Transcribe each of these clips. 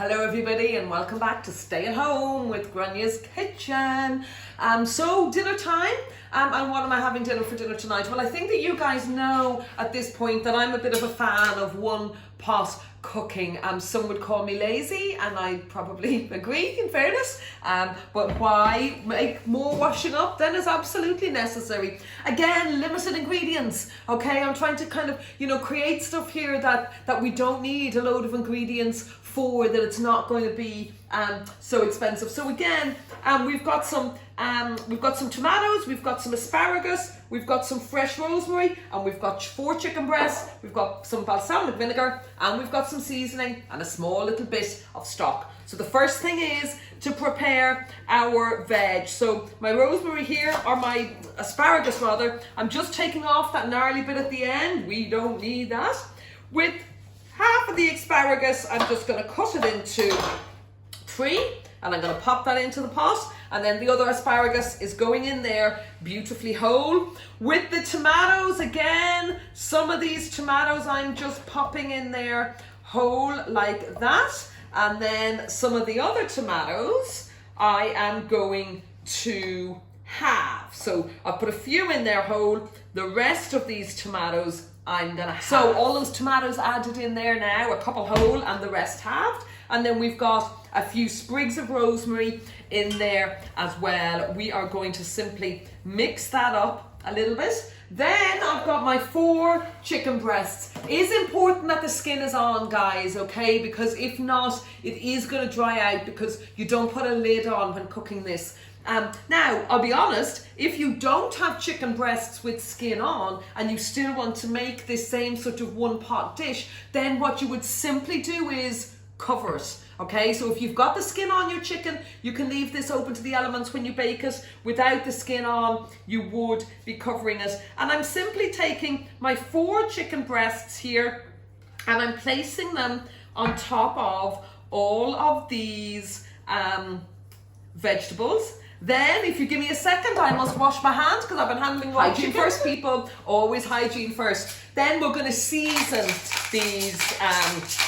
Hello everybody and welcome back to Stay at Home with Grainne's Kitchen. So dinner time, and what am I having for dinner tonight? Well, I think that you guys know at this point that I'm a bit of a fan of one pot cooking. Some would call me lazy, and I probably agree in fairness, but why make more washing up than is absolutely necessary? Again, limited ingredients, okay? I'm trying to kind of, create stuff here that we don't need a load of ingredients for, that it's not going to be so expensive. So again, we've got some tomatoes, we've got some asparagus, we've got some fresh rosemary, and we've got 4 chicken breasts, we've got some balsamic vinegar, and we've got some seasoning and a small little bit of stock. So the first thing is to prepare our veg. So my rosemary here, or my asparagus rather, I'm just taking off that gnarly bit at the end. We don't need that. With half of the asparagus, I'm just going to cut it into 3, and I'm going to pop that into the pot, and then the other asparagus is going in there beautifully whole. With the tomatoes, again, some of these tomatoes I'm just popping in there whole like that, and then some of the other tomatoes I am going to halve. So I'll put a few in there whole, the rest of these tomatoes I'm gonna halve. So all those tomatoes added in there now, a couple whole and the rest halved. And then we've got a few sprigs of rosemary in there as well. We are going to simply mix that up a little bit. Then I've got my 4 chicken breasts. It is important that the skin is on, guys, okay? Because if not, it is going to dry out because you don't put a lid on when cooking this. Now, I'll be honest, if you don't have chicken breasts with skin on and you still want to make this same sort of one pot dish, then what you would simply do is cover it. Okay, so if you've got the skin on your chicken, you can leave this open to the elements when you bake it. Without the skin on, you would be covering it. And I'm simply taking my 4 chicken breasts here and I'm placing them on top of all of these vegetables. Then, if you give me a second, I must wash my hands because I've been handling hygiene first, people. Always hygiene first. Then we're going to season these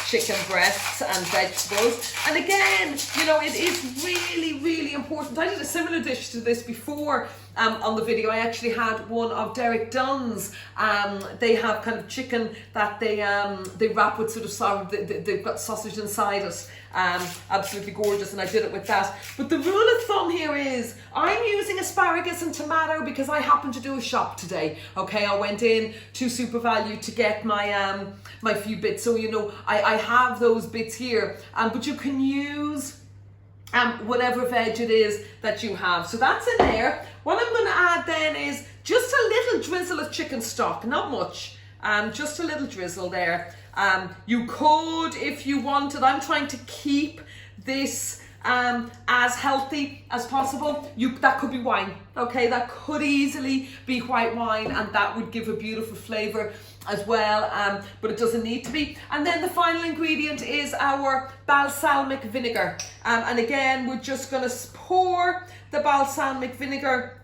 chicken breasts and vegetables. And again, it is really, really important. I did a similar dish to this before on the video. I actually had one of Derek Dunn's. They have kind of chicken that they wrap with sort of sausage. They've got sausage inside it. Absolutely gorgeous, and I did it with that. But the rule of thumb here is I'm using asparagus and tomato because I happened to do a shop today. Okay, I went in to Super Value to get my my few bits, so I have those bits here. But you can use whatever veg it is that you have. So that's in there. What I'm going to add then is just a little drizzle of chicken stock, not much. Just a little drizzle there. You could, if you wanted, I'm trying to keep this as healthy as possible. That could be wine, okay? That could easily be white wine, and that would give a beautiful flavour as well, but it doesn't need to be. And then the final ingredient is our balsamic vinegar. And again, we're just going to pour the balsamic vinegar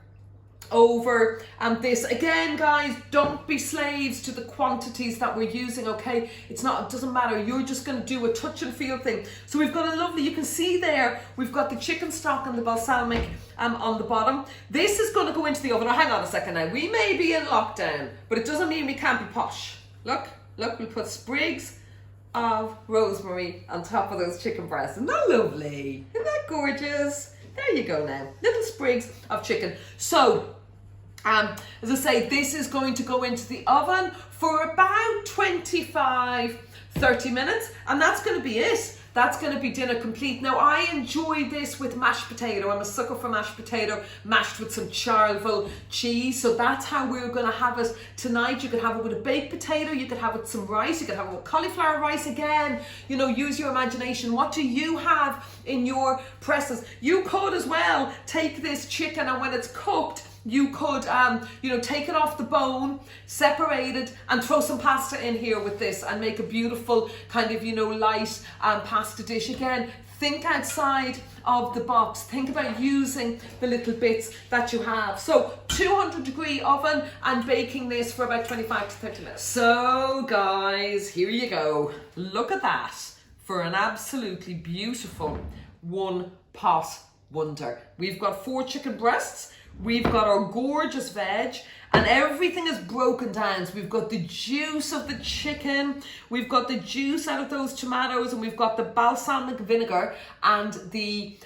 over this. Again, guys, don't be slaves to the quantities that we're using, okay? It doesn't matter. You're just going to do a touch and feel thing. So we've got a lovely, you can see there, we've got the chicken stock and the balsamic on the bottom. This is going to go into the oven. Oh, hang on a second now. We may be in lockdown, but it doesn't mean we can't be posh. Look, we'll put sprigs of rosemary on top of those chicken breasts. Isn't that lovely? Isn't that gorgeous? There you go now. Little sprigs of chicken. So, as I say, this is going to go into the oven for about 25-30 minutes, and that's going to be it. That's going to be dinner complete. Now, I enjoy this with mashed potato. I'm a sucker for mashed potato, mashed with some Charleville cheese. So that's how we're going to have it tonight. You could have it with a baked potato. You could have it with some rice. You could have it with cauliflower rice again. Use your imagination. What do you have in your presses? You could as well take this chicken, and when it's cooked, you could, take it off the bone, separate it, and throw some pasta in here with this and make a beautiful kind of, light pasta dish. Again, think outside of the box. Think about using the little bits that you have. So 200-degree oven and baking this for about 25 to 30 minutes. So guys, here you go. Look at that. for an absolutely beautiful one pot wonder. We've got 4 chicken breasts, we've got our gorgeous veg, and everything is broken down. So we've got the juice of the chicken, we've got the juice out of those tomatoes, and we've got the balsamic vinegar and the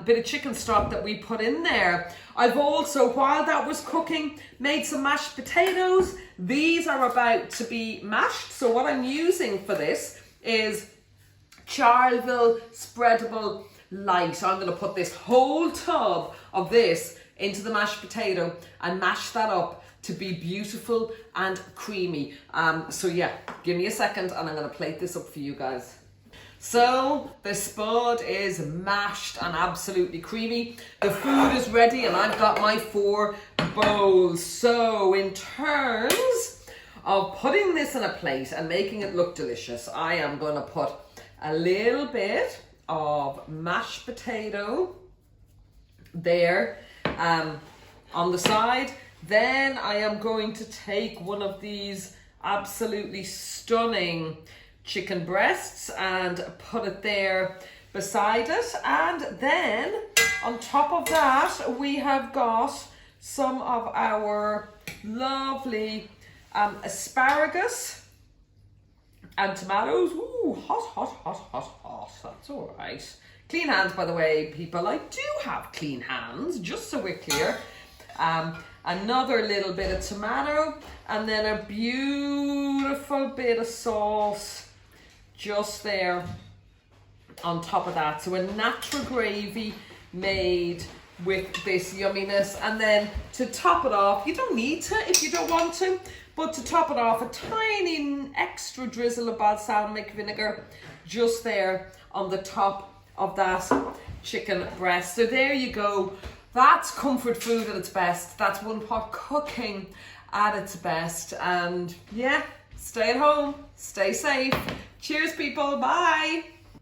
bit of chicken stock that we put in there. I've also, while that was cooking, made some mashed potatoes. These are about to be mashed. So what I'm using for this is Charleville Spreadable Light. I'm going to put this whole tub of this into the mashed potato and mash that up to be beautiful and creamy. So yeah, give me a second and I'm going to plate this up for you guys. So the spud is mashed and absolutely creamy. The food is ready and I've got my 4 bowls. So in terms of putting this in a plate and making it look delicious, I am going to put a little bit of mashed potato there on the side. Then I am going to take one of these absolutely stunning chicken breasts and put it there beside it. And then on top of that, we have got some of our lovely asparagus and tomatoes. Ooh, hot, hot, hot, hot, hot. That's all right. Clean hands, by the way, people. I do have clean hands, just so we're clear. Another little bit of tomato, and then a beautiful bit of sauce just there on top of that. So a natural gravy made with this yumminess. And then to top it off, you don't need to if you don't want to, but to top it off, a tiny extra drizzle of balsamic vinegar just there on the top of that chicken breast. So there you go. That's comfort food at its best. That's one pot cooking at its best. And yeah, stay at home, stay safe. Cheers, people. Bye.